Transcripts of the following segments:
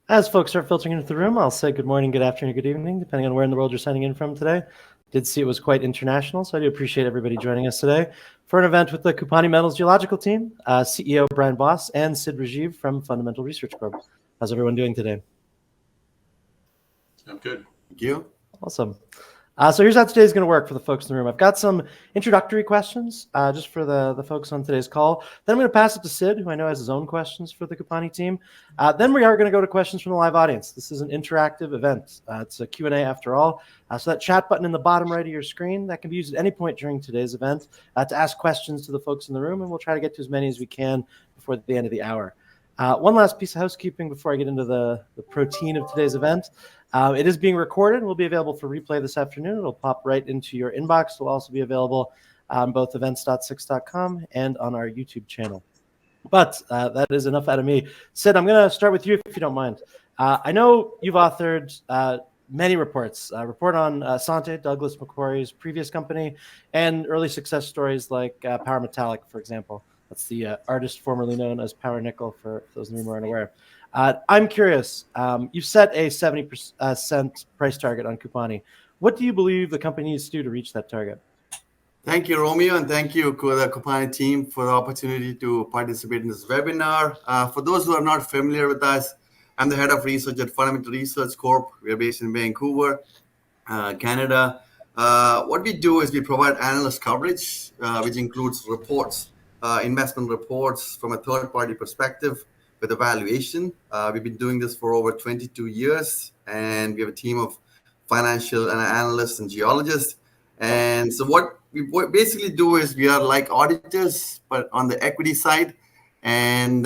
As folks start filtering into the room, I'll say good morning, good afternoon, good evening, depending on where in the world you're signing in from today. Did see it was quite international, so I do appreciate everybody joining us today for an event with the Cupani Metals Geological team, CEO Brian Boss, and Sid Rajiv from Fundamental Research Corp. How's everyone doing today? I'm good. Thank you. Awesome. So here's how today's going to work for the folks in the room. I've got some introductory questions just for the folks on today's call. Then I'm going to pass it to Sid, who I know has his own questions for the Cupani team. Then we are going to go to questions from the live audience. This is an interactive event. It's a Q&A after all. So that chat button in the bottom right of your screen, that can be used at any point during today's event to ask questions to the folks in the room, and we'll try to get to as many as we can before the end of the hour. One last piece of housekeeping before I get into the protein of today's event. It is being recorded and will be available for replay this afternoon. It'll pop right into your inbox. It'll also be available on both events.six.com and on our YouTube channel. But that is enough out of me. Sid, I'm going to start with you if you don't mind. I know you've authored many reports. Report on Sante, Douglas Macquarie's previous company, and early success stories like Power Metallic, for example. That's the artist formerly known as Power Nickel, for those in the room who aren't aware. I'm curious, you've set a 70% price target on Cupani. What do you believe the company needs to do to reach that target? Thank you, Romeo, and thank you to the Cupani team for the opportunity to participate in this webinar. For those who are not familiar with us, I'm the head of research at Fundamental Research Corp. We are based in Vancouver, Canada. What we do is we provide analyst coverage, which includes reports, investment reports from a third-party perspective with evaluation. We've been doing this for over 22 years, and we have a team of financial analysts and geologists. And so what we basically do is we are like auditors, but on the equity side. And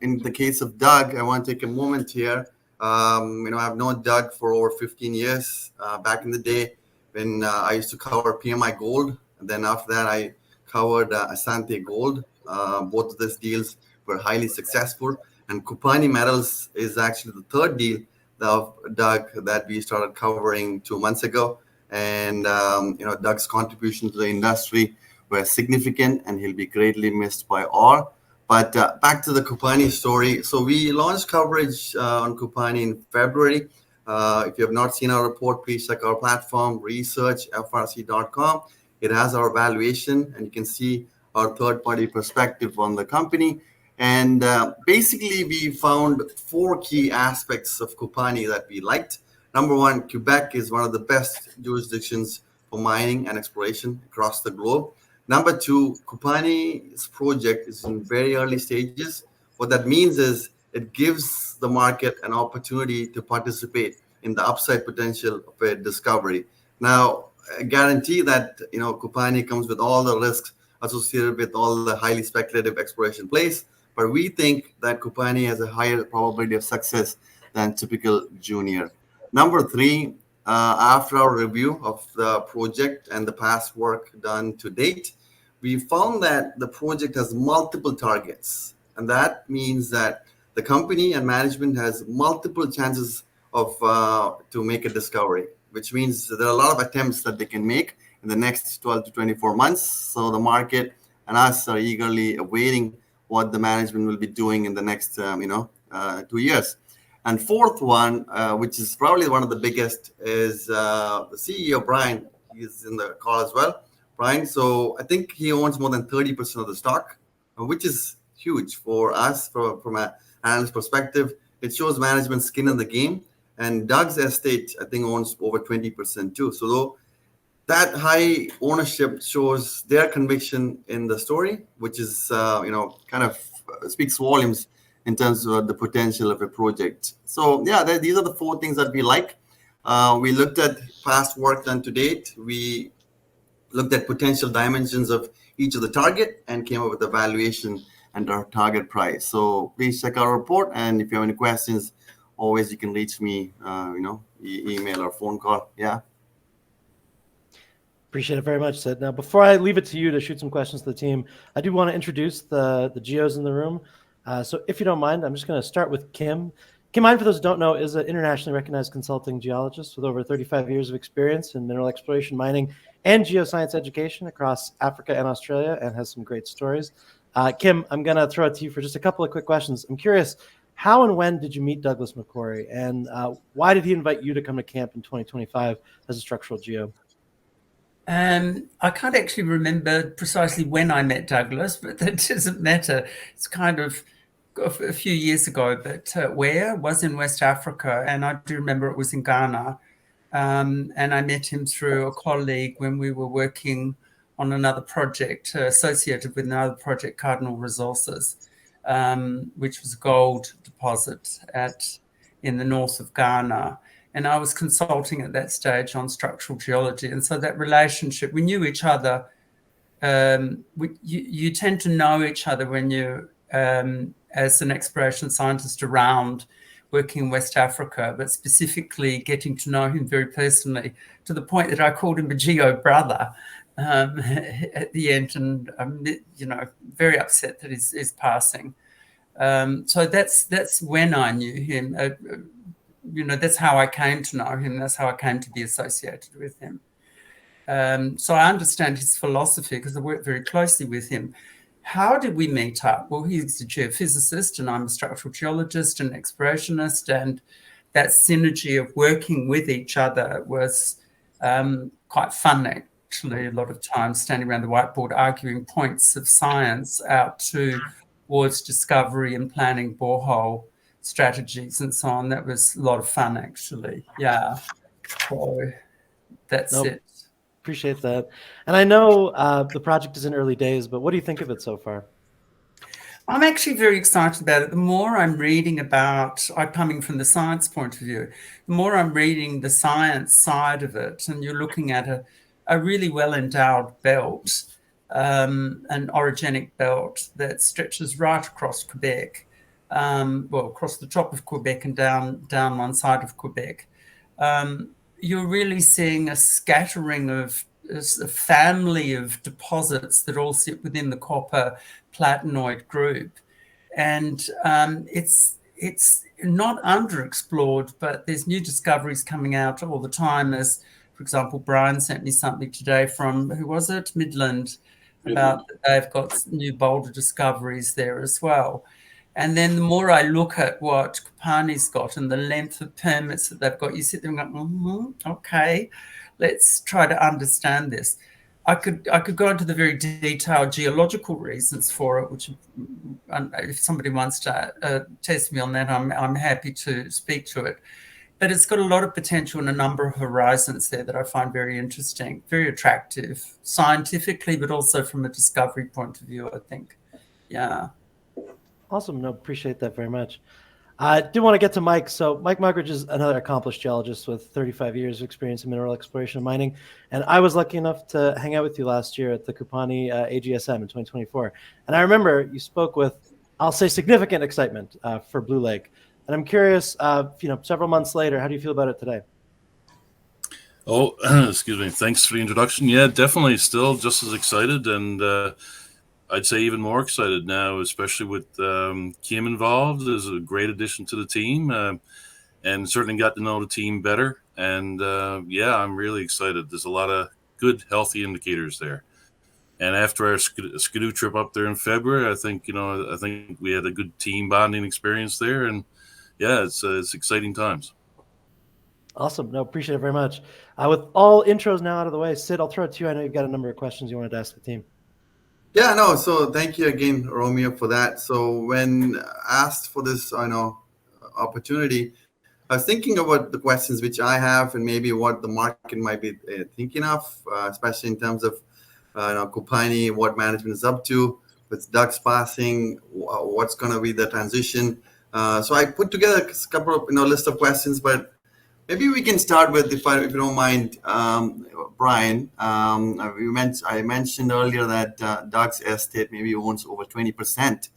in the case of Doug, I want to take a moment here. I've known Doug for over 15 years. Back in the day when I used to cover PMI Gold, and then after that I covered Asante Gold. Both of these deals were highly successful, and Cupani Metals is actually the third deal of Doug that we started covering 2 months ago. And Doug's contribution to the industry were significant, and he'll be greatly missed by all. But back to the Cupani story. So we launched coverage on Cupani in February. If you have not seen our report, please check our platform, researchfrc.com. It has our valuation, and you can see our third-party perspective on the company. And basically, we found 4 key aspects of Cupani that we liked. Number one, Quebec is one of the best jurisdictions for mining and exploration across the globe. Number two, Cupani's project is in very early stages. What that means is it gives the market an opportunity to participate in the upside potential of a discovery. Now, I guarantee that Cupani comes with all the risks associated with all the highly speculative exploration plays, but we think that Cupani has a higher probability of success than typical junior. Number three, after our review of the project and the past work done to date, we found that the project has multiple targets, and that means that the company and management has multiple chances of to make a discovery, which means there are a lot of attempts that they can make in the next 12 to 24 months. So the market and us are eagerly awaiting what the management will be doing in the next 2 years. And fourth one, which is probably one of the biggest, is the CEO, Brian. He's in the call as well. Brian, so I think he owns more than 30% of the stock, which is huge for us from an analyst perspective. It shows management skin in the game. And Doug's estate, I think, owns over 20% too. So that high ownership shows their conviction in the story, which is, kind of speaks volumes in terms of the potential of a project. So yeah, these are the 4 things that we like. We looked at past work done to date. We looked at potential dimensions of each of the target and came up with a valuation and our target price. So please check our report. And if you have any questions, always you can reach me, email or phone call. Yeah. Appreciate it very much, Sid. Now, before I leave it to you to shoot some questions to the team, I do want to introduce the geos in the room. So if you don't mind, I'm just going to start with Kim. Kim Hine, for those who don't know, is an internationally recognized consulting geologist with over 35 years of experience in mineral exploration, mining, and geoscience education across Africa and Australia, and has some great stories. Kim, I'm going to throw it to you for just a couple of quick questions. I'm curious, how and when did you meet Douglas McQuarrie, and why did he invite you to come to camp in 2025 as a structural geo? I can't actually remember precisely when I met Douglas, but that doesn't matter. It's kind of a few years ago, but where was in West Africa, and I do remember it was in Ghana. And I met him through a colleague when we were working on another project associated with another project, Cardinal Resources, which was a gold deposit in the north of Ghana. And I was consulting at that stage on structural geology. And so that relationship, we knew each other. You tend to know each other when you, as an exploration scientist around working in West Africa, but specifically getting to know him very personally, to the point that I called him a geo brother at the end, and I'm, very upset that he's passing. So that's when I knew him. That's how I came to know him. That's how I came to be associated with him. So I understand his philosophy because I worked very closely with him. How did we meet up? Well, he's a geophysicist and I'm a structural geologist and explorationist, and that synergy of working with each other was quite fun, actually, a lot of times standing around the whiteboard arguing points of science out towards discovery and planning borehole strategies and so on. That was a lot of fun, actually. Yeah. So that's it. Appreciate that. And I know the project is in early days, but what do you think of it so far? I'm actually very excited about it. The more I'm reading about, I'm coming from the science point of view, the more I'm reading the science side of it, and you're looking at a really well-endowed belt, an orogenic belt that stretches right across Quebec, across the top of Quebec and down one side of Quebec. You're really seeing a scattering of a family of deposits that all sit within the copper platinoid group. And it's not underexplored, but there's new discoveries coming out all the time. As, for example, Brian sent me something today from, who was it? Midland, about they've got new boulder discoveries there as well. And then the more I look at what Cupani's got and the length of permits that they've got, you sit there and go, okay, let's try to understand this. I could go into the very detailed geological reasons for it, which if somebody wants to test me on that, I'm happy to speak to it. But it's got a lot of potential in a number of horizons there that I find very interesting, very attractive, scientifically, but also from a discovery point of view, I think. Yeah. Awesome. No, appreciate that very much. I do want to get to Mike. So Mike Mugridge is another accomplished geologist with 35 years of experience in mineral exploration and mining. And I was lucky enough to hang out with you last year at the Cupani AGSM in 2024. And I remember you spoke with, I'll say, significant excitement for Blue Lake. And I'm curious, several months later, how do you feel about it today? Oh, excuse me. Thanks for the introduction. Yeah, definitely still just as excited, and I'd say even more excited now, especially with Kim involved. Is a great addition to the team, and certainly got to know the team better. And I'm really excited. There's a lot of good, healthy indicators there. And after our Skidoo trip up there in February, I think we had a good team bonding experience there, and yeah, it's exciting times. Awesome. No, appreciate it very much. With all intros now out of the way, Sid, I'll throw it to you. I know you've got a number of questions you wanted to ask the team. Yeah, no. So thank you again, Romeo, for that. So when asked for this, opportunity, I was thinking about the questions which I have and maybe what the market might be thinking of, especially in terms of Cupani, what management is up to with Doug's passing, what's going to be the transition. So I put together a couple of list of questions, but maybe we can start with, if you don't mind, Brian. I mentioned earlier that Doug's estate maybe owns over 20%.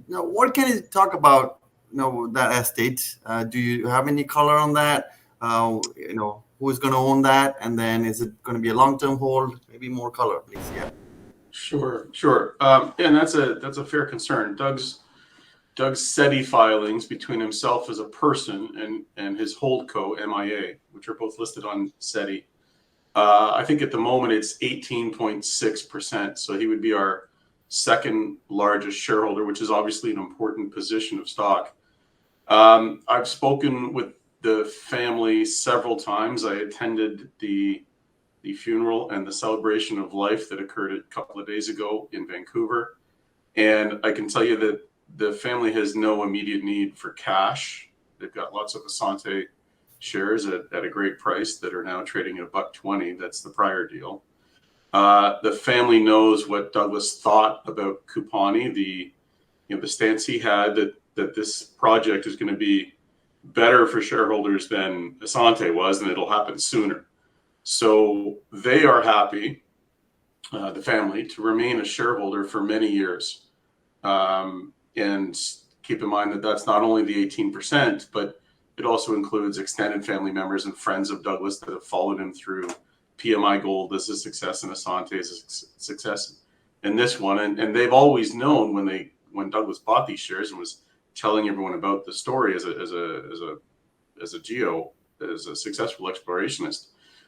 What can you talk about? That estate. Do you have any color on that? Who's going to own that, and then is it going to be a long-term hold? Maybe more color, please. Yeah. Sure. And that's a fair concern. Doug's SETI filings between himself as a person and his holdco MIA, which are both listed on SETI. I think at the moment it's 18.6%. So he would be our second largest shareholder, which is obviously an important position of stock. I've spoken with the family several times. I attended the funeral and the celebration of life that occurred a couple of days ago in Vancouver. And I can tell you that the family has no immediate need for cash. They've got lots of Asante shares at a great price that are now trading at $1.20. That's the prior deal. The family knows what Douglas thought about Cupani, the stance he had that this project is going to be better for shareholders than Asante was, and it'll happen sooner. So they are happy, the family, to remain a shareholder for many years. And keep in mind that that's not only the 18%, but it also includes extended family members and friends of Douglas that have followed him through PMI Gold as a success and Asante as a success in this one. And they've always known when Douglas bought these shares and was telling everyone about the story as a successful explorationist,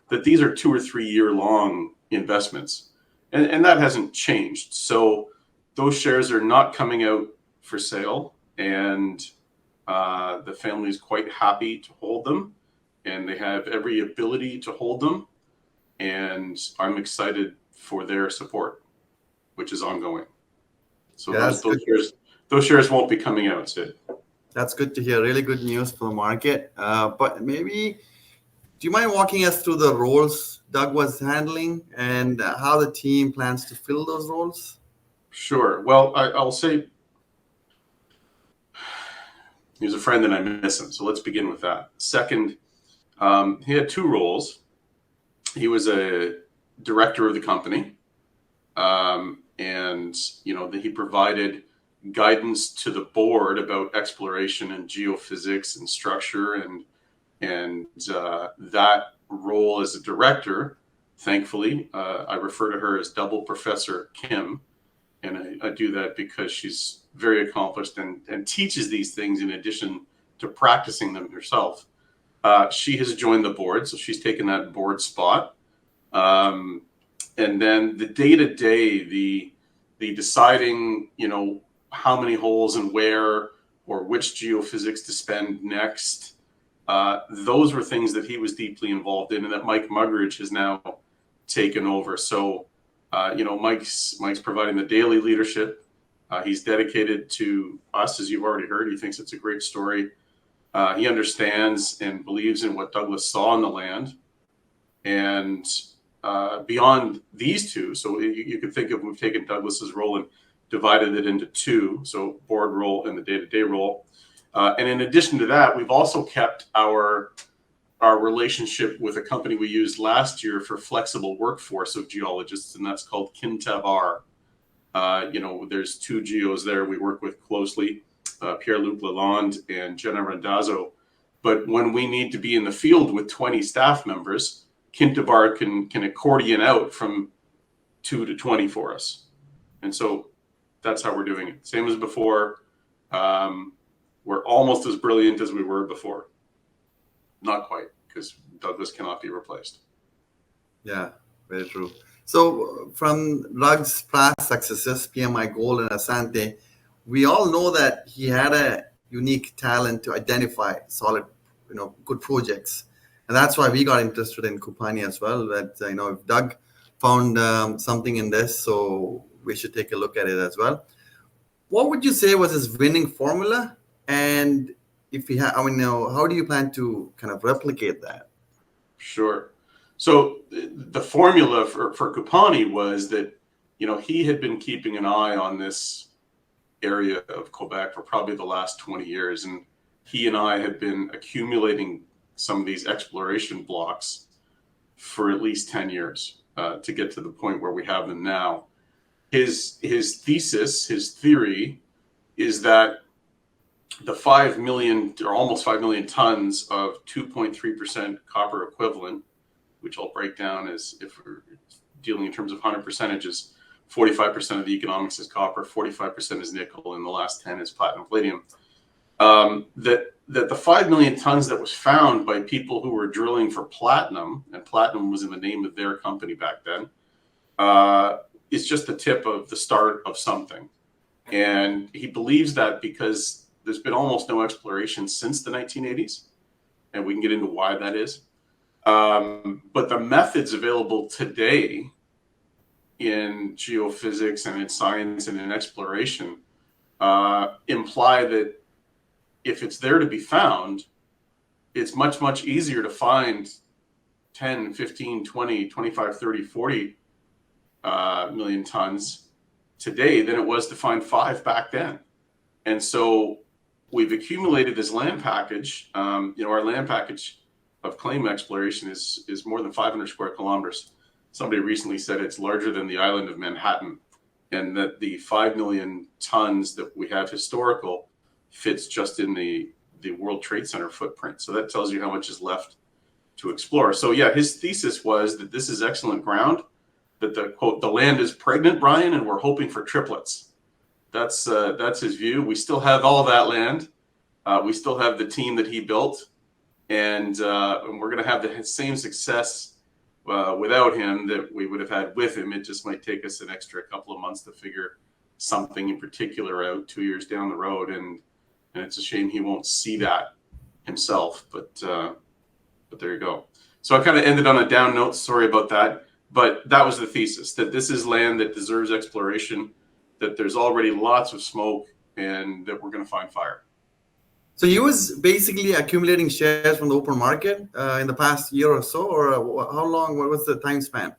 that these are 2 or 3 year long investments. And that hasn't changed. So those shares are not coming out for sale, and the family is quite happy to hold them, and they have every ability to hold them. And I'm excited for their support, which is ongoing. So those shares won't be coming out, Sid. That's good to hear. Really good news for the market. But maybe, do you mind walking us through the roles Doug was handling and how the team plans to fill those roles? Sure. Well, I'll say he's a friend and I miss him. So let's begin with that. Second, he had 2 roles. He was a director of the company, and he provided guidance to the board about exploration and geophysics and structure, and that role as a director, thankfully, I refer to her as Double Professor Kim, and I do that because she's very accomplished and teaches these things in addition to practicing them herself. She has joined the board, so she's taken that board spot. And then the day-to-day, the deciding, how many holes and where or which geophysics to spend next, those were things that he was deeply involved in and that Mike Muggeridge has now taken over. So, Mike's providing the daily leadership. He's dedicated to us, as you've already heard. He thinks it's a great story. He understands and believes in what Douglas saw on the land. And beyond these 2, so you could think of, we've taken Douglas's role and divided it into 2, so board role and the day-to-day role. And in addition to that, we've also kept our relationship with a company we used last year for flexible workforce of geologists, and that's called Kintabar. There's 2 geos there we work with closely, Pierre-Luc Lalonde and Jenna Randazzo. But when we need to be in the field with 20 staff members, Kintabar can accordion out from 2 to 20 for us. And so that's how we're doing it. Same as before. We're almost as brilliant as we were before. Not quite, because Douglas cannot be replaced. Yeah, very true. So from Doug's past successes, PMI Gold and Asante, we all know that he had a unique talent to identify solid, good projects. And that's why we got interested in Cupani as well. That, if Doug found something in this, so we should take a look at it as well. What would you say was his winning formula? And if he how do you plan to kind of replicate that? Sure. So the formula for Cupani was that, he had been keeping an eye on this area of Quebec for probably the last 20 years. And he and I had been accumulating some of these exploration blocks for at least 10 years to get to the point where we have them now. His thesis, his theory, is that the 5 million or almost 5 million tons of 2.3% copper equivalent, which I'll break down as if we're dealing in terms of 100 percentages, 45% of the economics is copper, 45% is nickel, and the last 10 is platinum palladium. That the 5 million tons that was found by people who were drilling for platinum, and platinum was in the name of their company back then, is just the tip of the start of something. And he believes that because there's been almost no exploration since the 1980s, and we can get into why that is. But the methods available today in geophysics and in science and in exploration imply that if it's there to be found, it's much, much easier to find 10, 15, 20, 25, 30, 40 million tons today than it was to find 5 back then. And so we've accumulated this land package. Our land package of claim exploration is more than 500 square kilometers. Somebody recently said it's larger than the island of Manhattan, and that the 5 million tons that we have historical fits just in the World Trade Center footprint. So that tells you how much is left to explore. So yeah, his thesis was that this is excellent ground, that the quote, the land is pregnant, Brian, and we're hoping for triplets. That's his view. We still have all of that land. We still have the team that he built, and we're going to have the same success without him that we would have had with him. It just might take us an extra couple of months to figure something in particular out 2 years down the road, and it's a shame he won't see that himself. But there you go. So I kind of ended on a down note. Sorry about that, but that was the thesis, that this is land that deserves exploration, that there's already lots of smoke, and that we're going to find fire. So he was basically accumulating shares from the open market in the past year or so, or how long? What was the time span?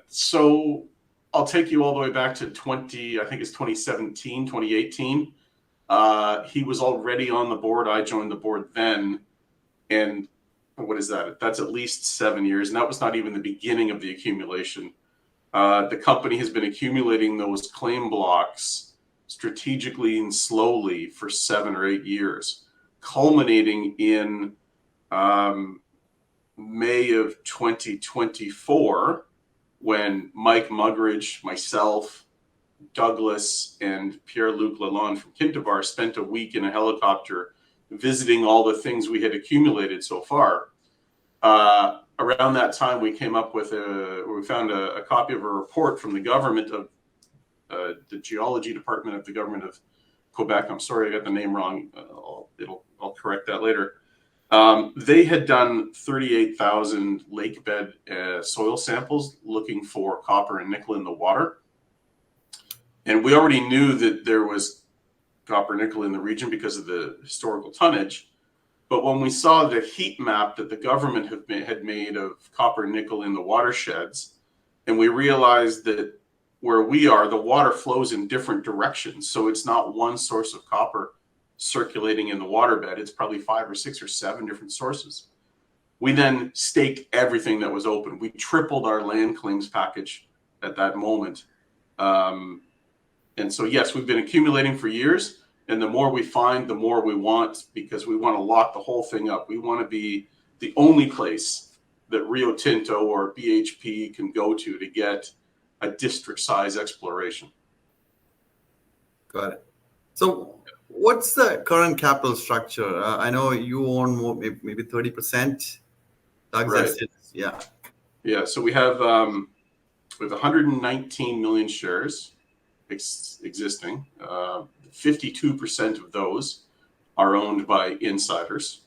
So I'll take you all the way back to 2017, 2018. He was already on the board. I joined the board then. And what is that? That's at least 7 years. And that was not even the beginning of the accumulation. The company has been accumulating those claim blocks strategically and slowly for 7 or 8 years, culminating in May of 2024, when Mike Muggeridge, myself, Douglas, and Pierre-Luc Lalonde from Kintabar spent a week in a helicopter visiting all the things we had accumulated so far. Around that time, we came up with we found a copy of a report from the government of the Geology Department of the government of Quebec. I'm sorry, I got the name wrong. I'll correct that later. They had done 38,000 lake bed soil samples looking for copper and nickel in the water. And we already knew that there was copper nickel in the region because of the historical tonnage. But when we saw the heat map that the government had made of copper and nickel in the watersheds, and we realized that where we are, the water flows in different directions. So it's not one source of copper circulating in the waterbed. It's probably 5 or 6 or 7 different sources. We then staked everything that was open. We tripled our land claims package at that moment. And so, yes, we've been accumulating for years. And the more we find, the more we want, because we want to lock the whole thing up. We want to be the only place that Rio Tinto or BHP can go to get a district size exploration. Got it. So what's the current capital structure? I know you own more, maybe 30%. Right. Yeah. Yeah. So we have 119 million shares existing. 52% of those are owned by insiders.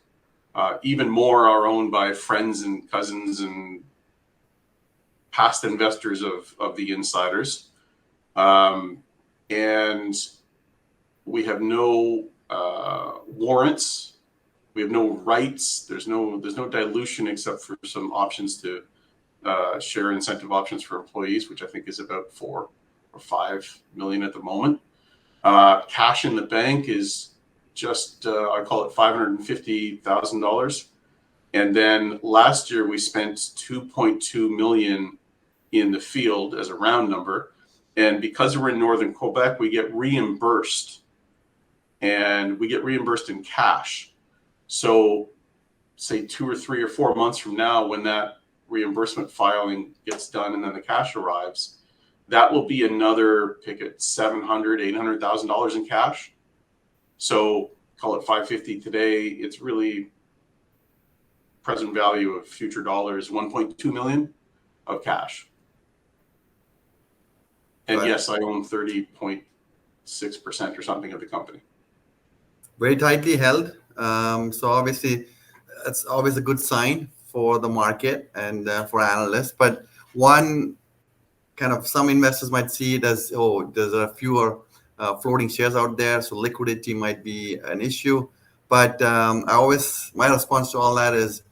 Even more are owned by friends and cousins and past investors of the insiders. And we have no warrants. We have no rights. There's no dilution except for some options to share incentive options for employees, which I think is about 4 or 5 million at the moment. Cash in the bank is just, I call it $550,000. And then last year we spent 2.2 million in the field as a round number. And because we're in northern Quebec, we get reimbursed, and we get reimbursed in cash. So say 2 or 3 or 4 months from now, when that reimbursement filing gets done and then the cash arrives, that will be another, pick it, $700,000, $800,000 in cash. So call it 550 today. It's really present value of future dollars, 1.2 million of cash. And yes, I own 30.6% or something of the company. Very tightly held. So obviously, it's always a good sign for the market and for analysts. But one kind of, some investors might see it as, oh, there's a fewer floating shares out there, so liquidity might be an issue. But my response to all that is,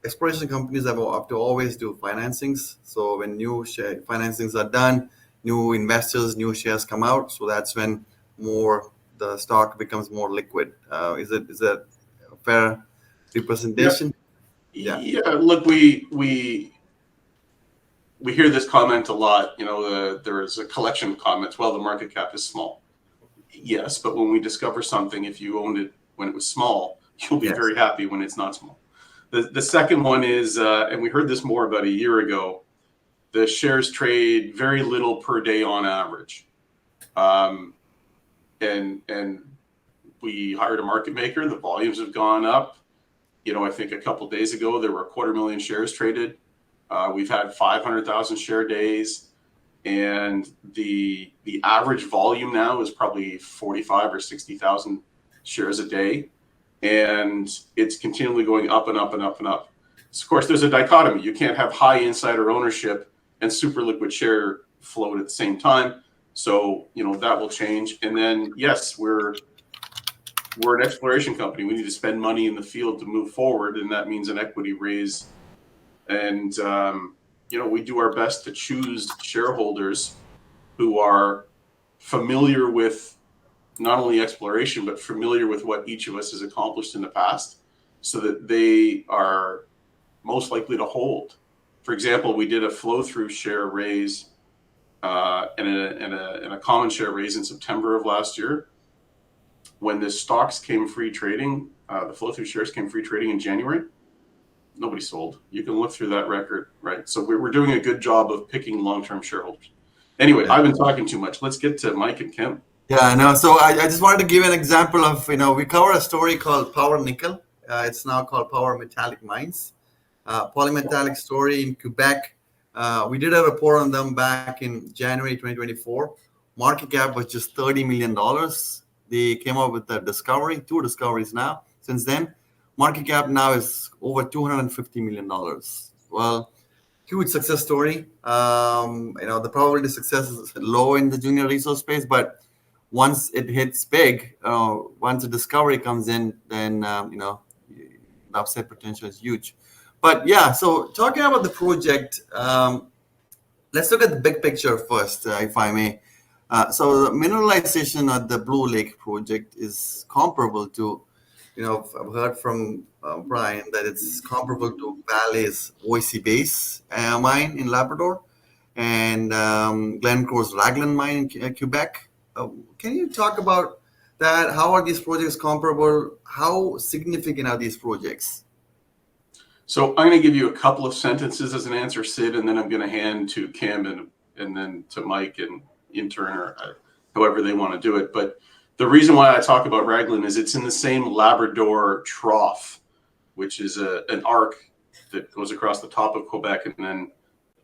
exploration companies have to always do financings. So when new financings are done, new investors, new shares come out. So that's when the stock becomes more liquid. Is that a fair representation? Yeah. Look, we hear this comment a lot. There is a collection of comments. Well, the market cap is small. Yes, but when we discover something, if you owned it when it was small, you'll be very happy when it's not small. The second one is, and we heard this more about a year ago, the shares trade very little per day on average. And we hired a market maker. The volumes have gone up. I think a couple of days ago, there were 250,000 shares traded. We've had 500,000 share days. And the average volume now is probably 45 or 60,000 shares a day. And it's continually going up and up and up and up. So of course, there's a dichotomy. You can't have high insider ownership and super liquid share float at the same time. So, that will change. And then, yes, we're an exploration company. We need to spend money in the field to move forward. And that means an equity raise. And, we do our best to choose shareholders who are familiar with not only exploration, but familiar with what each of us has accomplished in the past, so that they are most likely to hold. For example, we did a flow-through share raise and a common share raise in September of last year. When the stocks came free trading, the flow-through shares came free trading in January. Nobody sold. You can look through that record, right? So we're doing a good job of picking long-term shareholders. Anyway, I've been talking too much. Let's get to Mike and Kim. Yeah, I know. So I just wanted to give an example of, we cover a story called Power Nickel. It's now called Power Metallic Mines. Polymetallic story in Quebec. We did a report on them back in January 2024. Market cap was just $30 million. They came up with a discovery, 2 discoveries now. Since then, market cap now is over $250 million. Well, huge success story. The probability of success is low in the junior resource space, but once it hits big, once a discovery comes in, then the upside potential is huge. But yeah, so talking about the project, let's look at the big picture first, if I may. So the mineralization at the Blue Lake project is comparable to, I've heard from Brian that it's comparable to Vale's Voisey Base mine in Labrador and Glencore's Raglan mine in Quebec. Can you talk about that? How are these projects comparable? How significant are these projects? So I'm going to give you a couple of sentences as an answer, Sid, and then I'm going to hand to Kim and then to Mike and intern or however they want to do it. But the reason why I talk about Raglan is it's in the same Labrador trough, which is an arc that goes across the top of Quebec and then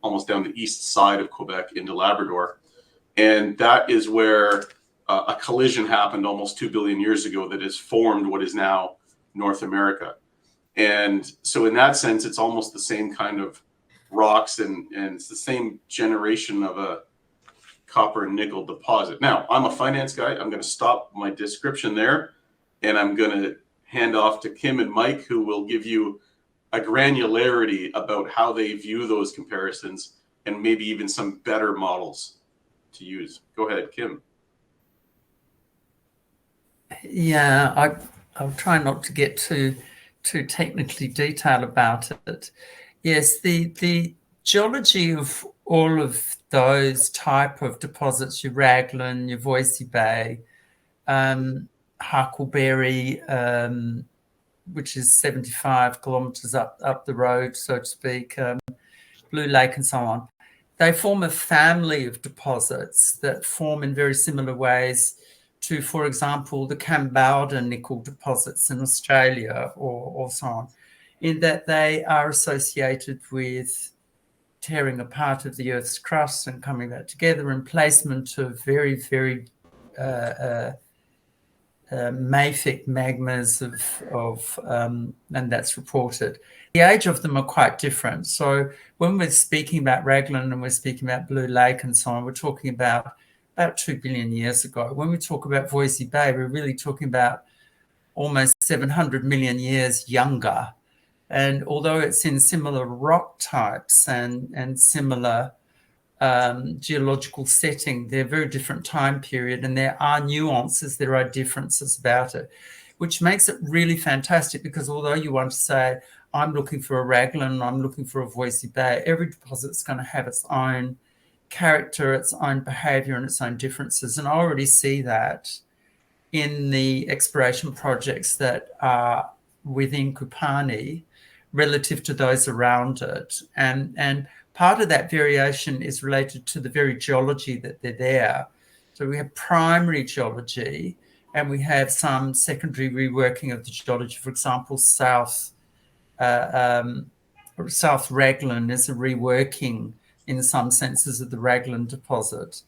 almost down the east side of Quebec into Labrador. And that is where a collision happened almost 2 billion years ago that has formed what is now North America. And so in that sense, it's almost the same kind of rocks and it's the same generation of a copper and nickel deposit. Now, I'm a finance guy. I'm going to stop my description there, and I'm going to hand off to Kim and Mike, who will give you a granularity about how they view those comparisons and maybe even some better models to use. Go ahead, Kim. Yeah, I'll try not to get too technically detailed about it. Yes, the geology of all of those type of deposits, your Raglan, your Voisey Bay, Huckleberry, which is 75 kilometers up the road, so to speak, Blue Lake and so on. They form a family of deposits that form in very similar ways to, for example, the Kambalda nickel deposits in Australia or so on, in that they are associated with tearing apart of the Earth's crust and coming back together, and placement of very, very mafic magmas and that's reported. The age of them are quite different. So when we're speaking about Raglan and we're speaking about Blue Lake and so on, we're talking about 2 billion years ago. When we talk about Voisey Bay, we're really talking about almost 700 million years younger. And although it's in similar rock types and similar geological setting, they're a very different time period, and there are nuances, there are differences about it, which makes it really fantastic, because although you want to say, I'm looking for a Raglan, I'm looking for a Voisey Bay, every deposit's going to have its own character, its own behaviour and its own differences. And I already see that in the exploration projects that are within Cupani relative to those around it. And part of that variation is related to the very geology that they're there. So we have primary geology and we have some secondary reworking of the geology. For example, South Raglan is a reworking in some senses of the Raglan deposit.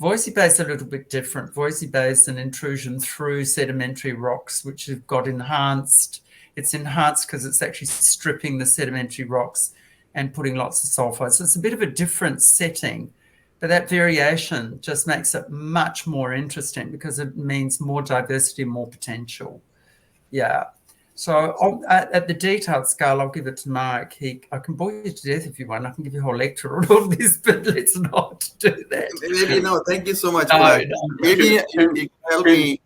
Voisey Bay is a little bit different. Voisey Bay is an intrusion through sedimentary rocks, which have got enhanced. It's enhanced because it's actually stripping the sedimentary rocks and putting lots of sulfide. So it's a bit of a different setting, but that variation just makes it much more interesting because it means more diversity and more potential. Yeah. So at the detailed scale, I'll give it to Mike. I can bore you to death if you want. I can give you a whole lecture on all this, but let's not do that. Maybe no. Thank you so much for that. Maybe you can help me.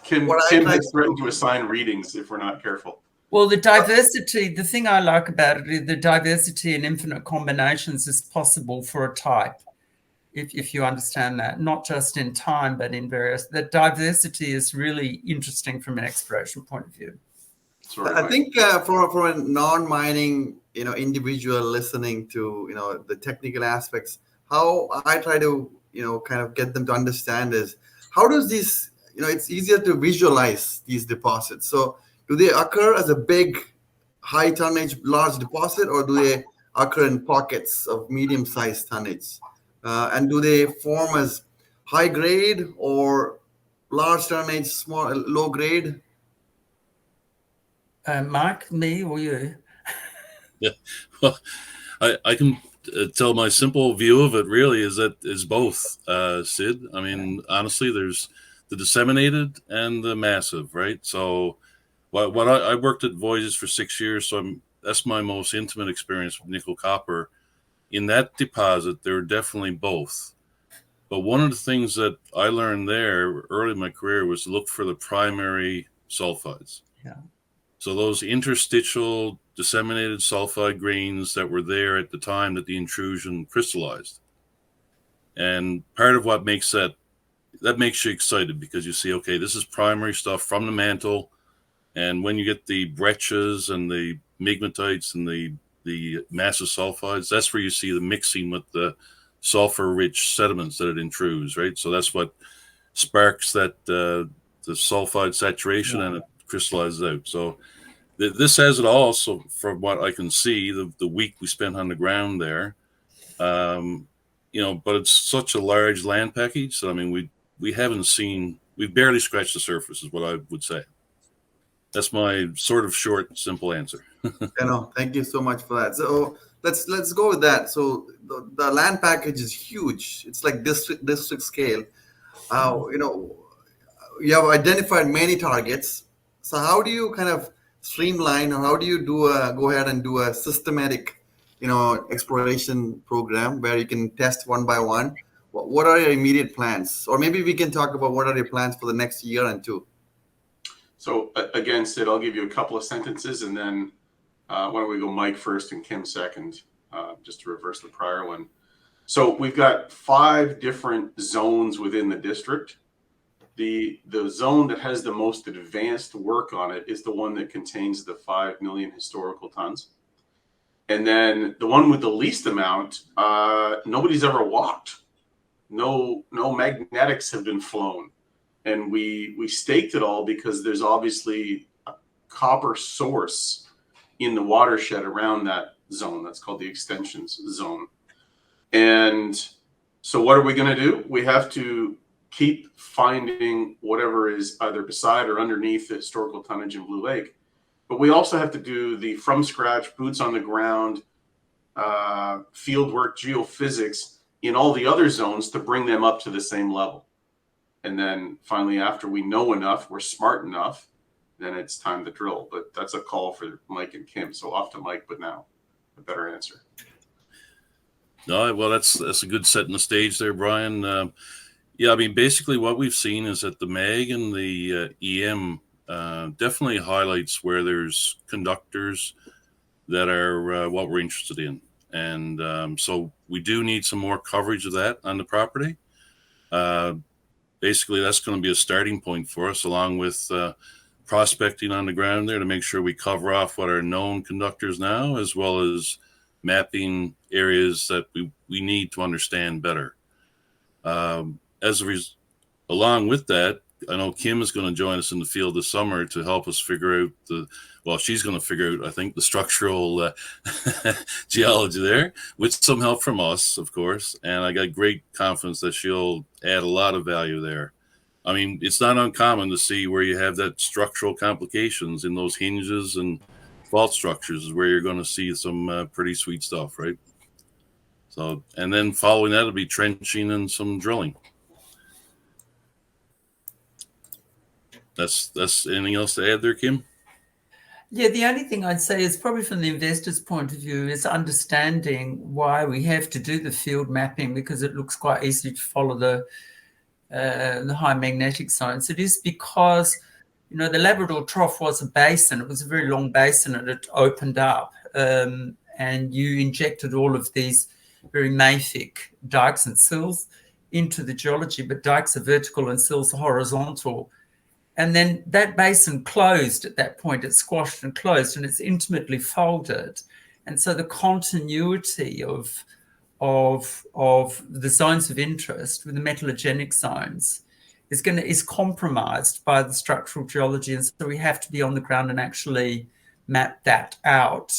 Kim has threatened to assign readings if we're not careful. Well, the diversity, the thing I like about it is the diversity and infinite combinations is possible for a type, if you understand that, not just in time, but in various. The diversity is really interesting from an exploration point of view. Sorry, I think for a non-mining, individual listening to, the technical aspects, how I try to, kind of get them to understand is how does these, it's easier to visualize these deposits. So do they occur as a big, high tonnage, large deposit, or do they occur in pockets of medium-sized tonnage? And do they form as high grade or large tonnage, small, low grade? Mark, me or you? Yeah, well, I can tell my simple view of it really is both, Sid. I mean, honestly, there's the disseminated and the massive, right? So what I worked at Voisey's for 6 years, so that's my most intimate experience with nickel copper. In that deposit, there were definitely both. But one of the things that I learned there early in my career was to look for the primary sulfides. Yeah. So those interstitial disseminated sulfide grains that were there at the time that the intrusion crystallized. And part of what makes that makes you excited, because you see, okay, this is primary stuff from the mantle. And when you get the breccias and the migmatites and the massive sulfides, that's where you see the mixing with the sulfur-rich sediments that it intrudes, right? So that's what sparks that the sulfide saturation, and it crystallizes out. So this has it all. So from what I can see, the week we spent on the ground there, but it's such a large land package. So I mean, we've barely scratched the surface, is what I would say. That's my sort of short, simple answer. Thank you so much for that. So let's go with that. So the land package is huge. It's like district scale. You have identified many targets. So how do you kind of streamline, or how do you go ahead and do a systematic, exploration program where you can test one by one? What are your immediate plans? Or maybe we can talk about what are your plans for the next year and two. So again, Sid, I'll give you a couple of sentences, and then why don't we go Mike first and Kim second, just to reverse the prior one. So we've got 5 different zones within the district. The zone that has the most advanced work on it is the one that contains the 5 million historical tons. And then the one with the least amount, nobody's ever walked. No magnetics have been flown. And we staked it all because there's obviously a copper source in the watershed around that zone. That's called the extensions zone. And so what are we going to do? We have to keep finding whatever is either beside or underneath the historical tonnage in Blue Lake. But we also have to do the from scratch, boots on the ground, field work, geophysics in all the other zones to bring them up to the same level. And then finally, after we know enough, we're smart enough, then it's time to drill. But that's a call for Mike and Kim. So off to Mike, but now a better answer. No, well, that's a good setting the stage there, Brian. Yeah, I mean, basically what we've seen is that the MAG and the EM definitely highlights where there's conductors that are what we're interested in. And so we do need some more coverage of that on the property. Basically, that's going to be a starting point for us, along with prospecting on the ground there to make sure we cover off what are known conductors now, as well as mapping areas that we need to understand better. Along with that, I know Kim is going to join us in the field this summer to help us figure out she's going to figure out, I think, the structural geology there, with some help from us, of course. And I got great confidence that she'll add a lot of value there. I mean, it's not uncommon to see where you have that structural complications in those hinges and fault structures is where you're going to see some pretty sweet stuff, right? So, and then following that, it'll be trenching and some drilling. That's anything else to add there, Kim? Yeah, the only thing I'd say is probably from the investor's point of view is understanding why we have to do the field mapping, because it looks quite easy to follow the high magnetic zones. It is because, the Labrador Trough was a basin. It was a very long basin, and it opened up, and you injected all of these very mafic dikes and sills into the geology, but dikes are vertical and sills are horizontal. And then that basin closed at that point. It squashed and closed, and it's intimately folded. And so the continuity of the zones of interest with the metallogenic zones is compromised by the structural geology. And so we have to be on the ground and actually map that out,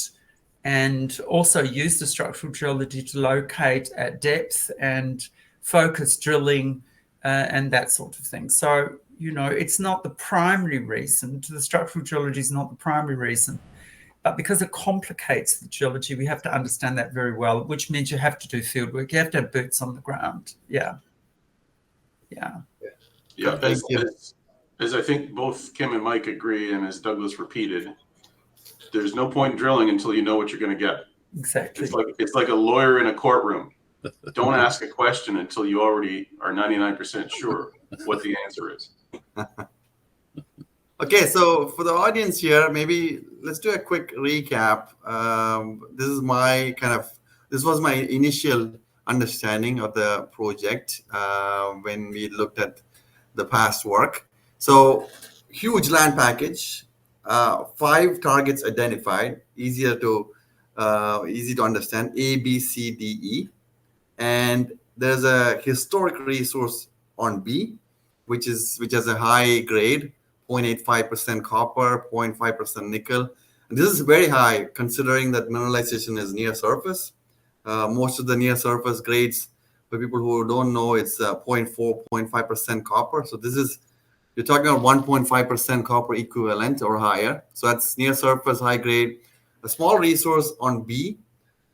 and also use the structural geology to locate at depth and focus drilling and that sort of thing. So, it's not the primary reason. The structural geology is not the primary reason. But because it complicates the geology, we have to understand that very well, which means you have to do field work. You have to have boots on the ground. Yeah. As I think both Kim and Mike agree, and as Douglas repeated, there's no point in drilling until you know what you're going to get. Exactly. It's like a lawyer in a courtroom. Don't ask a question until you already are 99% sure what the answer is. Okay, so for the audience here, maybe let's do a quick recap. This was my initial understanding of the project when we looked at the past work. So huge land package, 5 targets identified, easy to understand, A, B, C, D, E. And there's a historic resource on B, which has a high grade, 0.85% copper, 0.5% nickel. And this is very high considering that mineralization is near surface. Most of the near surface grades, for people who don't know, it's 0.4, 0.5% copper. So you're talking about 1.5% copper equivalent or higher. So that's near surface, high grade, a small resource on B.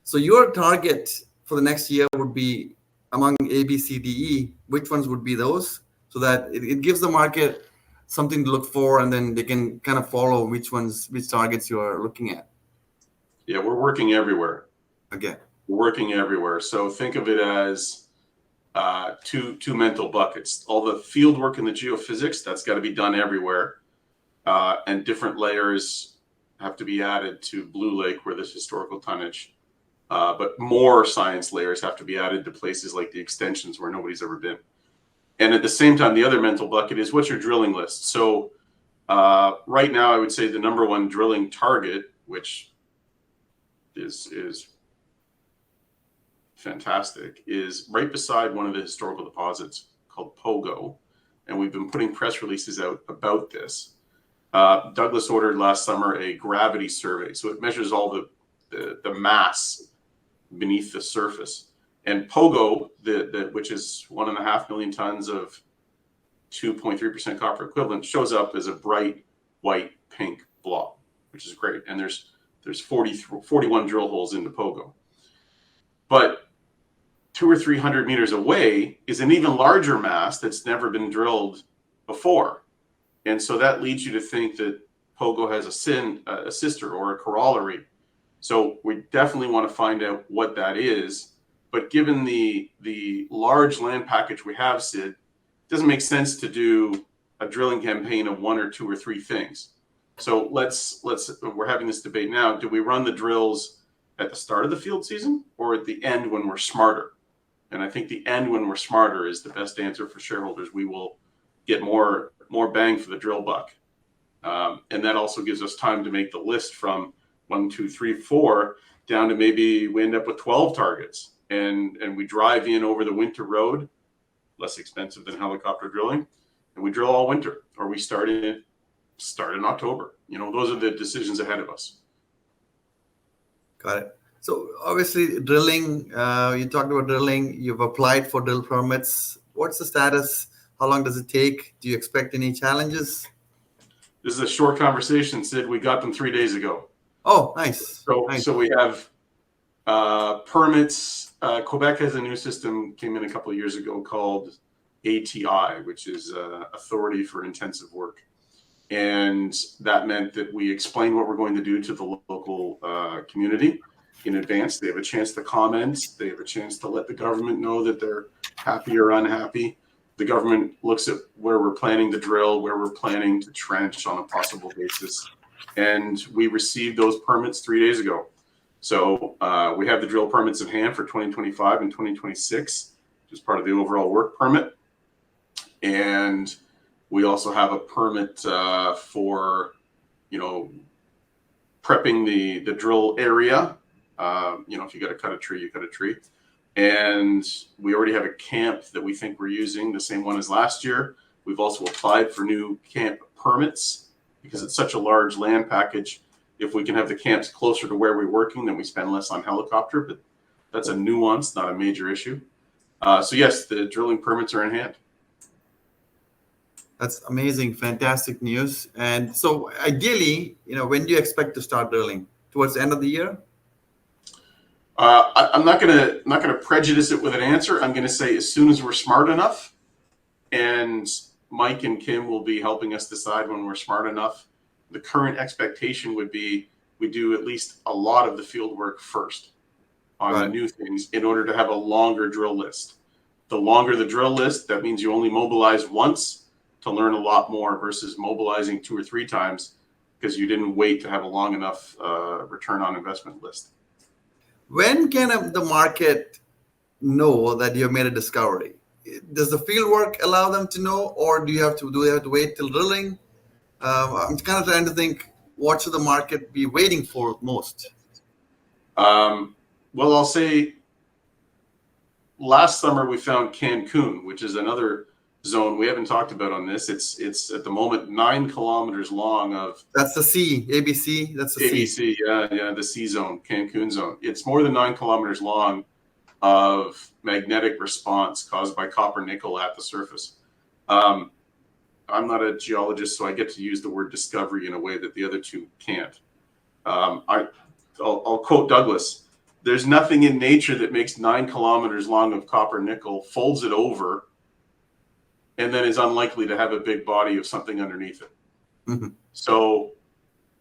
So your target for the next year would be among A, B, C, D, E. Which ones would be those? So that it gives the market something to look for, and then they can kind of follow which targets you're looking at. Yeah, we're working everywhere. Okay. We're working everywhere. So think of it as two mental buckets. All the field work in the geophysics, that's got to be done everywhere. And different layers have to be added to Blue Lake, where there's historical tonnage. But more science layers have to be added to places like the extensions where nobody's ever been. And at the same time, the other mental bucket is what's your drilling list? So right now, I would say the number one drilling target, which is fantastic, is right beside one of the historical deposits called Pogo. And we've been putting press releases out about this. Douglas ordered last summer a gravity survey. So it measures all the the mass beneath the surface. And Pogo, which is 1.5 million tons of 2.3% copper equivalent, shows up as a bright white pink blob, which is great. And there's 41 drill holes into Pogo. But 200 or 300 meters away is an even larger mass that's never been drilled before. And so that leads you to think that Pogo has a sister or a corollary. So we definitely want to find out what that is. But given the large land package we have, Sid, it doesn't make sense to do a drilling campaign of 1 or 2 or 3 things. So we're having this debate now. Do we run the drills at the start of the field season or at the end when we're smarter? And I think the end when we're smarter is the best answer for shareholders. We will get more bang for the drill buck. And that also gives us time to make the list from 1, 2, 3, 4 down to maybe we end up with 12 targets. And we drive in over the winter road, less expensive than helicopter drilling, and we drill all winter, or we start in October. Those are the decisions ahead of us. Got it. So obviously drilling, you talked about drilling, you've applied for drill permits. What's the status? How long does it take? Do you expect any challenges? This is a short conversation, Sid. We got them 3 days ago. Oh, nice. So we have permits. Quebec has a new system, came in a couple of years ago, called ATI, which is Authority for Intensive Work. And that meant that we explained what we're going to do to the local community in advance. They have a chance to comment. They have a chance to let the government know that they're happy or unhappy. The government looks at where we're planning to drill, where we're planning to trench on a possible basis. And we received those permits 3 days ago. So we have the drill permits in hand for 2025 and 2026, which is part of the overall work permit. And we also have a permit for, prepping the drill area. If you got to cut a tree, you cut a tree. And we already have a camp that we think we're using, the same one as last year. We've also applied for new camp permits because it's such a large land package. If we can have the camps closer to where we're working, then we spend less on helicopter, but that's a nuance, not a major issue. So yes, the drilling permits are in hand. That's amazing. Fantastic news. And so ideally, when do you expect to start drilling? Towards the end of the year? I'm not gonna prejudice it with an answer. I'm gonna say as soon as we're smart enough, and Mike and Kim will be helping us decide when we're smart enough. The current expectation would be we do at least a lot of the field work first on the new things in order to have a longer drill list. The longer the drill list, that means you only mobilize once to learn a lot more versus mobilizing 2 or 3 times because you didn't wait to have a long enough return on investment list. When can the market know that you have made a discovery? Does the field work allow them to know, or do they have to wait till drilling? I'm kind of trying to think, what should the market be waiting for most? Well, I'll say last summer we found Cancun, which is another zone we haven't talked about on this. It's at the moment 9 kilometers long of. That's the C, ABC. That's the ABC, C. yeah, the C zone, Cancun Zone. It's more than 9 kilometers long of magnetic response caused by copper nickel at the surface. I'm not a geologist, so I get to use the word discovery in a way that the other two can't. I'll quote Douglas. There's nothing in nature that makes 9 kilometers long of copper nickel, folds it over, and then is unlikely to have a big body of something underneath it. Mm-hmm. So,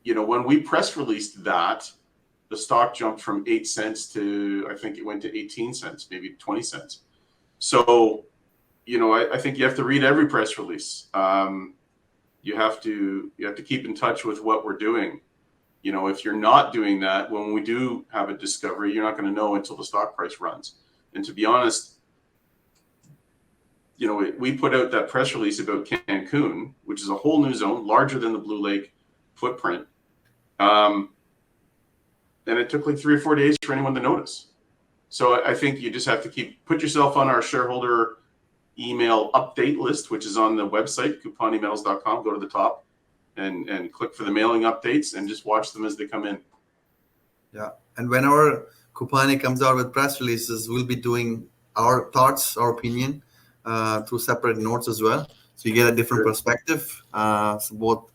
when we press released that, the stock jumped from 8 cents to, I think it went to 18 cents, maybe 20 cents. So, I think you have to read every press release. You have to keep in touch with what we're doing. If you're not doing that, when we do have a discovery, you're not going to know until the stock price runs. And to be honest, we put out that press release about Cancun, which is a whole new zone, larger than the Blue Lake footprint. And it took like 3 or 4 days for anyone to notice. So I think you just have to put yourself on our shareholder email update list, which is on the website, CupaniMetals.com. Go to the top and click for the mailing updates and just watch them as they come in. Yeah. And whenever Cupani comes out with press releases, we'll be doing our thoughts, our opinion through separate notes as well. So you get a different perspective. So both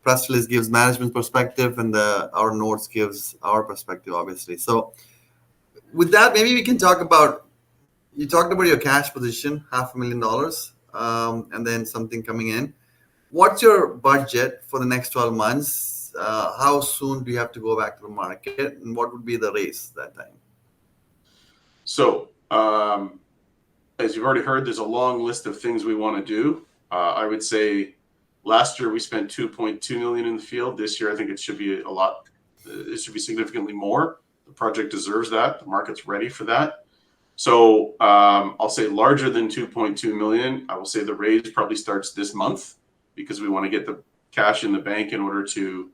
press release gives management perspective and our notes gives our perspective, obviously. So with that, maybe we can talk about, you talked about your cash position, $500,000, and then something coming in. What's your budget for the next 12 months? How soon do you have to go back to the market, and what would be the raise that time? So, as you've already heard, there's a long list of things we want to do. I would say last year we spent 2.2 million in the field. This year, I think it should be a lot. It should be significantly more. The project deserves that. The market's ready for that. So I'll say larger than 2.2 million. I will say the raise probably starts this month because we want to get the cash in the bank in order to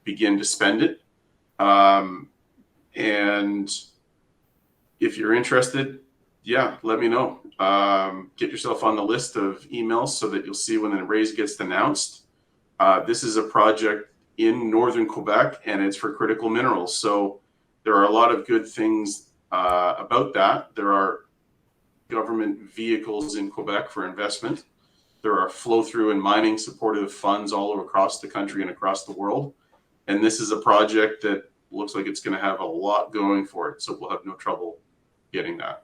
begin to spend it. And if you're interested, yeah, let me know. Get yourself on the list of emails so that you'll see when the raise gets announced. This is a project in northern Quebec, and it's for critical minerals. So there are a lot of good things about that. There are government vehicles in Quebec for investment. There are flow-through and mining supportive funds all across the country and across the world. And this is a project that looks like it's going to have a lot going for it. So we'll have no trouble getting that.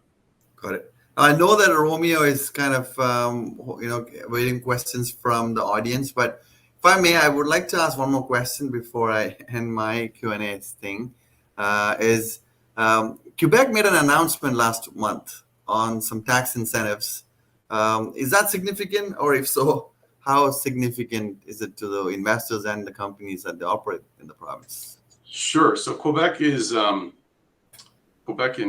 Got it. I know that Romeo is kind of, waiting questions from the audience, but if I may, I would like to ask one more question before I end my Q&A thing. Quebec made an announcement last month on some tax incentives. Is that significant, or if so, how significant is it to the investors and the companies that they operate in the province? Sure. So Quebec, in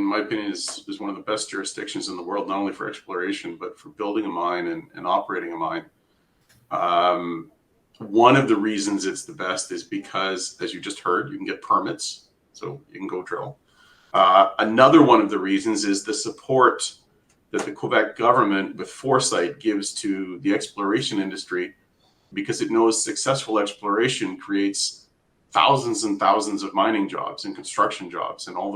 my opinion, is one of the best jurisdictions in the world, not only for exploration, but for building a mine and operating a mine. One of the reasons it's the best is because, as you just heard, you can get permits, so you can go drill. Another one of the reasons is the support that the Quebec government, with foresight, gives to the exploration industry, because it knows successful exploration creates thousands and thousands of mining jobs and construction jobs and all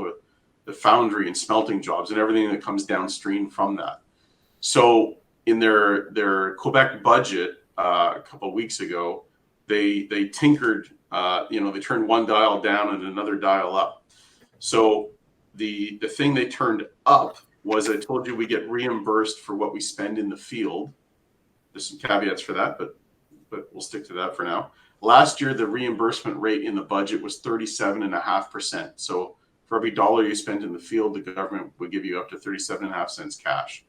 the foundry and smelting jobs and everything that comes downstream from that. So in their Quebec budget a couple of weeks ago, they tinkered, they turned one dial down and another dial up. So the thing they turned up was, I told you, we get reimbursed for what we spend in the field. There's some caveats for that, but we'll stick to that for now. Last year, the reimbursement rate in the budget was 37.5%. So for every dollar you spent in the field, the government would give you up to 37.5 cents cash.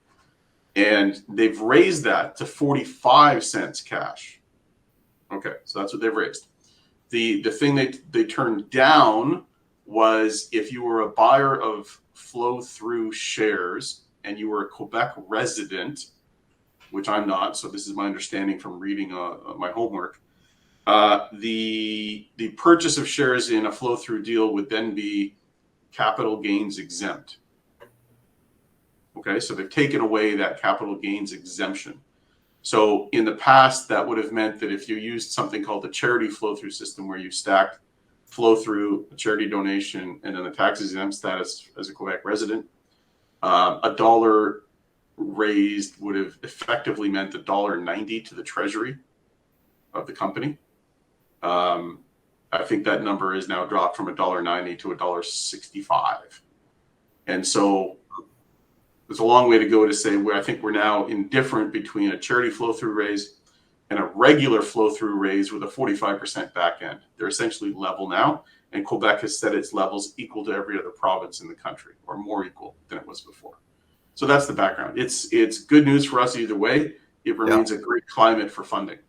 And they've raised that to 45 cents cash. Okay, so that's what they've raised. The thing they turned down was if you were a buyer of flow-through shares and you were a Quebec resident, which I'm not, so this is my understanding from reading my homework, the purchase of shares in a flow-through deal would then be capital gains exempt. Okay, so they've taken away that capital gains exemption. So in the past, that would have meant that if you used something called the charity flow-through system, where you stacked flow-through, a charity donation, and then the tax exempt status as a Quebec resident, a dollar raised would have effectively meant $1.90 to the treasury of the company. I think that number is now dropped from $1.90 to $1.65. And so there's a long way to go to say where I think we're now indifferent between a charity flow-through raise and a regular flow-through raise with a 45% back end. They're essentially level now, and Quebec has set its levels equal to every other province in the country, or more equal than it was before. So that's the background. It's good news for us either way. It remains a great climate for funding.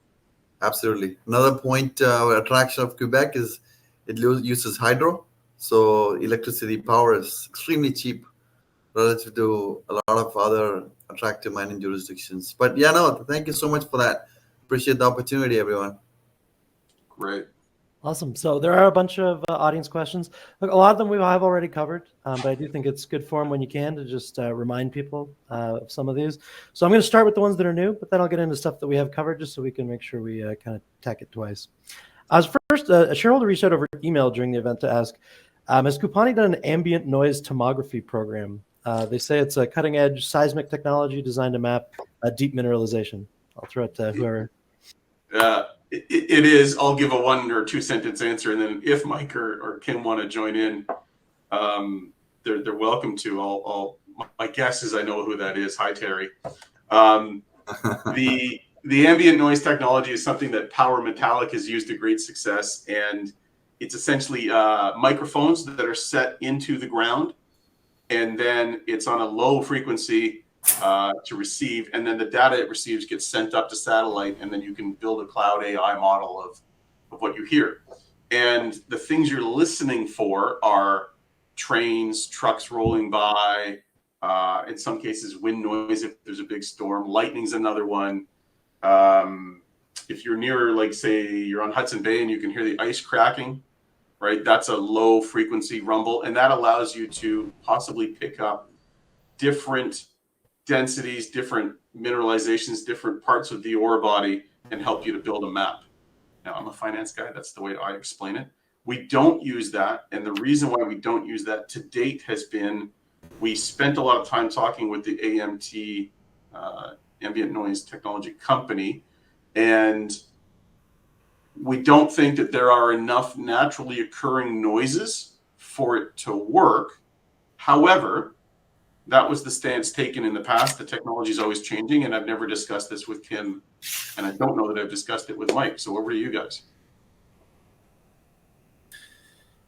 Absolutely. Another point, attraction of Quebec is it uses hydro, so electricity power is extremely cheap relative to a lot of other attractive mining jurisdictions. But yeah, no, thank you so much for that. Appreciate the opportunity, everyone. Great. Awesome. So there are a bunch of audience questions. Look, a lot of them I've already covered, but I do think it's good form when you can to just remind people of some of these. So I'm going to start with the ones that are new, but then I'll get into stuff that we have covered just so we can make sure we kind of tack it twice. First, a shareholder reached out over email during the event to ask, Has Cupani done an ambient noise tomography program? They say it's a cutting-edge seismic technology designed to map deep mineralization. I'll throw it to whoever. It is. I'll give a 1 or 2 sentence answer, and then if Mike or Kim want to join in, they're welcome to. My guess is I know who that is. Hi, Terry. The ambient noise technology is something that Power Metallic has used to great success, and it's essentially microphones that are set into the ground, and then it's on a low frequency to receive, and then the data it receives gets sent up to satellite, and then you can build a cloud AI model of what you hear. And the things you're listening for are trains, trucks rolling by, in some cases wind noise if there's a big storm, lightning's another one. If you're near, like say you're on Hudson Bay and you can hear the ice cracking, right? That's a low frequency rumble, and that allows you to possibly pick up different densities, different mineralizations, different parts of the ore body, and help you to build a map. Now, I'm a finance guy. That's the way I explain it. We don't use that, and the reason why we don't use that to date has been we spent a lot of time talking with the AMT, Ambient Noise Technology Company, and we don't think that there are enough naturally occurring noises for it to work. However, that was the stance taken in the past. The technology is always changing, and I've never discussed this with Kim, and I don't know that I've discussed it with Mike. So over to you guys.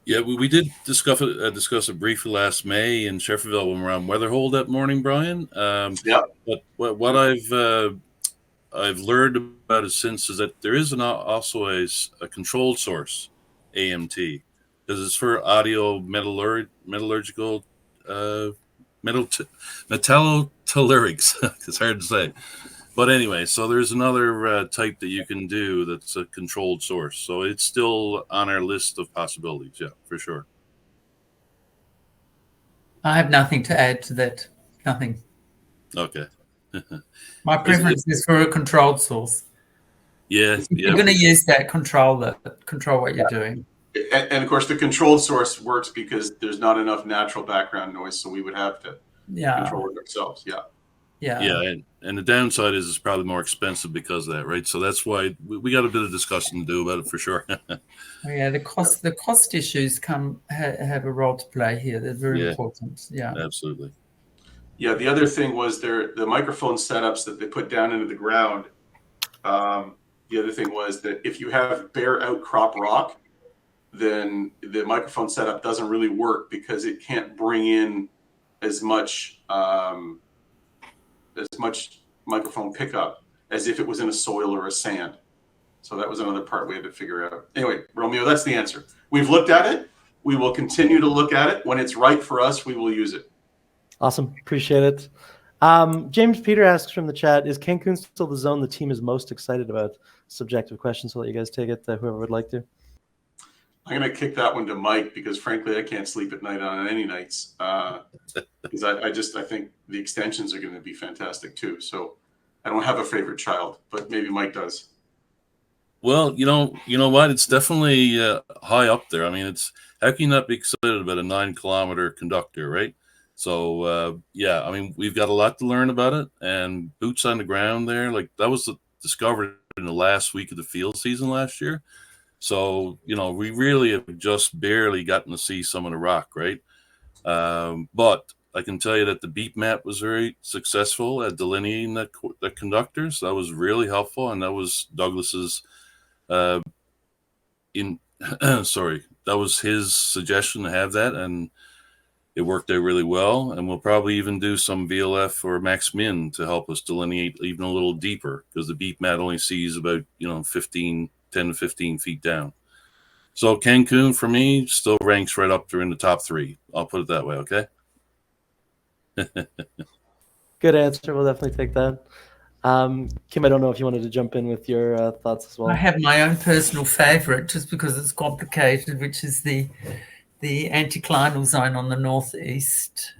Yeah, we did discuss it briefly last May in Sheffield when we were on Weatherhole that morning, Brian. Yeah. But what I've learned about it since is that there is also a controlled source, AMT, because it's for audio metallurgical metallotellurics. It's hard to say. But anyway, so there's another type that you can do that's a controlled source. So it's still on our list of possibilities. Yeah, for sure. I have nothing to add to that. Nothing. Okay. My preference is for a controlled source. Yeah. You're going to use that control what you're doing. And of course, the controlled source works because there's not enough natural background noise, so we would have to control it ourselves. Yeah, and the downside is it's probably more expensive because of that, right? So that's why we got a bit of discussion to do about it for sure. Yeah, the cost issues have a role to play here. They're very important. Yeah, absolutely. Yeah, the other thing was the microphone setups that they put down into the ground. The other thing was that if you have bare outcrop rock, then the microphone setup doesn't really work because it can't bring in as much microphone pickup as if it was in a soil or a sand. So that was another part we had to figure out. Anyway, Romeo, that's the answer. We've looked at it. We will continue to look at it. When it's right for us, we will use it. Awesome. Appreciate it. James Peter asks from the chat, is Cancun still the zone the team is most excited about? Subjective question, so I'll let you guys take it, whoever would like to. I'm going to kick that one to Mike because, frankly, I can't sleep at night on any nights because I think the extensions are going to be fantastic too. So I don't have a favorite child, but maybe Mike does. Well, you know what? It's definitely high up there. I mean, how can you not be excited about a 9-kilometer conductor, right? So I mean, we've got a lot to learn about it, and boots on the ground there. Like that was discovered in the last week of the field season last year. So, we really have just barely gotten to see some of the rock, right? But I can tell you that the beep map was very successful at delineating that conductor. So that was really helpful. And that was Douglas's, that was his suggestion to have that. And it worked out really well. And we'll probably even do some VLF or max min to help us delineate even a little deeper because the beep map only sees about, 10 to 15 feet down. So Cancun, for me, still ranks right up there in the top 3. I'll put it that way, okay? Good answer. We'll definitely take that. Kim, I don't know if you wanted to jump in with your thoughts as well. I have my own personal favorite just because it's complicated, which is the anticlinal zone on the northwest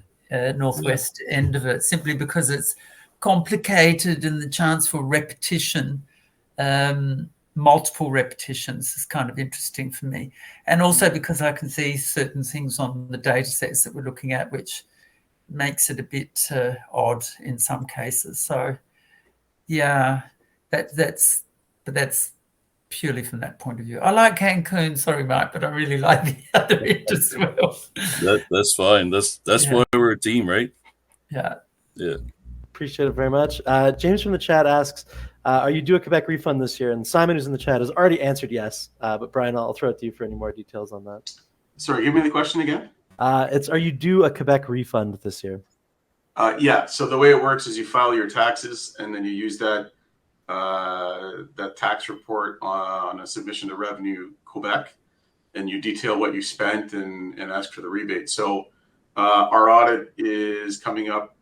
end of it, simply because it's complicated and the chance for repetition multiple repetitions is kind of interesting for me. And also because I can see certain things on the data sets that we're looking at, which makes it a bit odd in some cases. So yeah, that's purely from that point of view. I like Cancun, sorry, Mike, but I really like the other end as well. That's fine. That's why we're a team, right? Yeah. Yeah. Appreciate it very much. James from the chat asks, are you due a Quebec refund this year? And Simon, who's in the chat, has already answered yes. But Brian, I'll throw it to you for any more details on that. Sorry, give me the question again. It's, are you due a Quebec refund this year? Yeah. So the way it works is you file your taxes, and then you use that that tax report on a submission to Revenue Quebec, and you detail what you spent and ask for the rebate. So our audit is coming up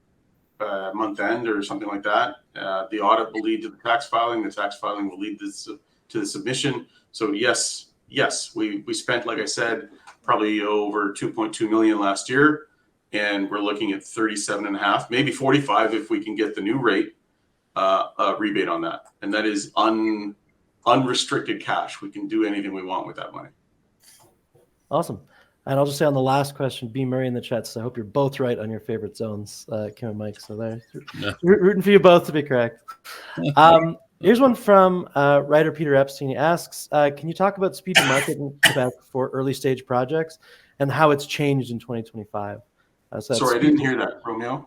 month end or something like that. The audit will lead to the tax filing. The tax filing will lead to the submission. So yes, we spent, like I said, probably over 2.2 million last year, and we're looking at 37.5, maybe 45 if we can get the new rate rebate on that, and that is unrestricted cash. We can do anything we want with that money. Awesome. And I'll just say on the last question, B. Murray in the chat says, I hope you're both right on your favorite zones, Kim and Mike. So there, rooting for you both to be correct. Here's one from writer Peter Epstein. He asks, can you talk about speed to market in Quebec for early stage projects and how it's changed in 2025? Sorry, I didn't hear that, Romeo.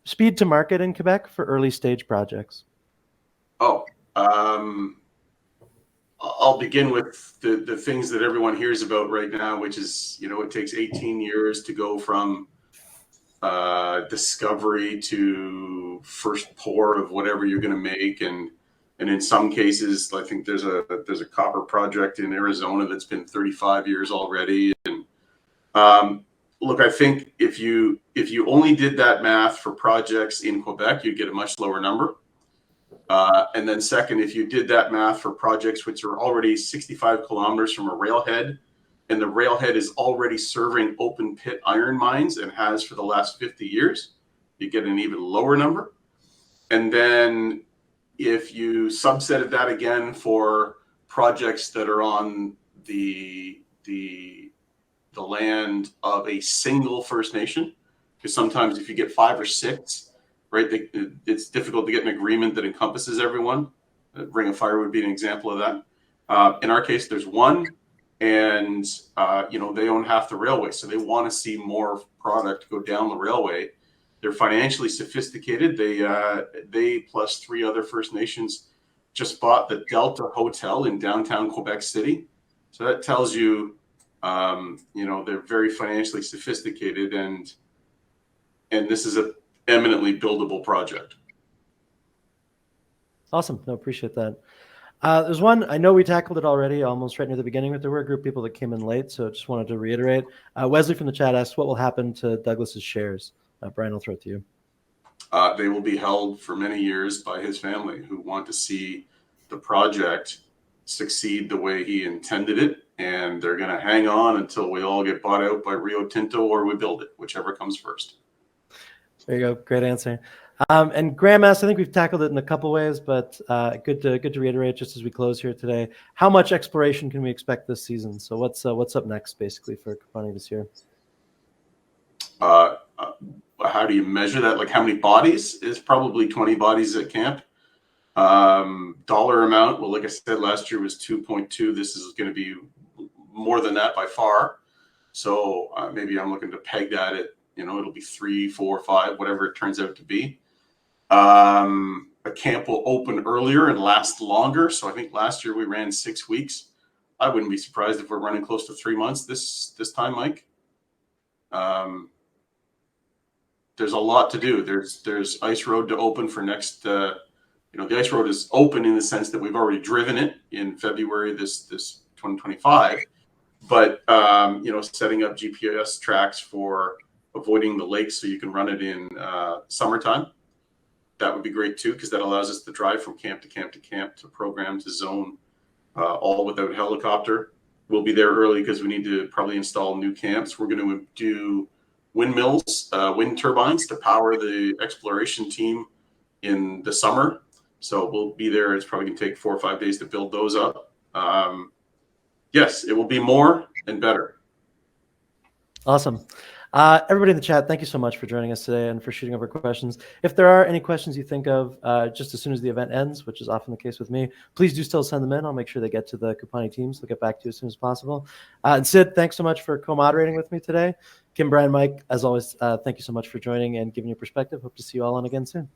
Speed to market in Quebec for early stage projects. Oh, I'll begin with the things that everyone hears about right now, which is, it takes 18 years to go from discovery to first pour of whatever you're going to make, and in some cases, I think there's a copper project in Arizona that's been 35 years already. And look, I think if you only did that math for projects in Quebec, you'd get a much lower number. And then second, if you did that math for projects which are already 65 kilometers from a railhead, and the railhead is already serving open pit iron mines and has for the last 50 years, you get an even lower number. And then if you subsetted that again for projects that are on the land of a single First Nation, because sometimes if you get 5 or 6, right, it's difficult to get an agreement that encompasses everyone. Ring of Fire would be an example of that. In our case, there's one, and they own half the railway, so they want to see more product go down the railway. They're financially sophisticated. They plus 3 other First Nations just bought the Delta Hotel in downtown Quebec City. So that tells you, they're very financially sophisticated, and this is a eminently buildable project. Awesome. No, appreciate that. There's one, I know we tackled it already almost right near the beginning, but there were a group of people that came in late, so just wanted to reiterate. Wesley from the chat asked, what will happen to Douglas's shares? Brian, I'll throw it to you. They will be held for many years by his family, who want to see the project succeed the way he intended it, and they're going to hang on until we all get bought out by Rio Tinto or we build it, whichever comes first. There you go. Great answer. And Graham asked, I think we've tackled it in a couple ways, but good to reiterate just as we close here today. How much exploration can we expect this season? So what's up next, basically, for Cupani this year? How do you measure that? Like how many bodies? Is probably 20 bodies at camp. Dollar amount, well, like I said, last year was 2.2. This is going to be more than that by far. So maybe I'm looking to peg that at, it'll be 3, 4, 5, whatever it turns out to be. A camp will open earlier and last longer. So I think last year we ran 6 weeks. I wouldn't be surprised if we're running close to 3 months this time, Mike. There's a lot to do. There's ice road to open for next. The ice road is open in the sense that we've already driven it in February this 2025. But setting up GPS tracks for avoiding the lakes so you can run it in summertime, that would be great too, because that allows us to drive from camp to camp to camp to program to zone, all without helicopter. We'll be there early because we need to probably install new camps. We're going to do windmills, wind turbines to power the exploration team in the summer. So we'll be there. It's probably going to take 4 or 5 days to build those up. Yes, it will be more and better. Awesome. Everybody in the chat, thank you so much for joining us today and for shooting over questions. If there are any questions you think of just as soon as the event ends, which is often the case with me, please do still send them in. I'll make sure they get to the Cupani team, so they'll get back to you as soon as possible. And Sid, thanks so much for co-moderating with me today. Kim, Brian, Mike, as always, thank you so much for joining and giving your perspective. Hope to see you all on again soon.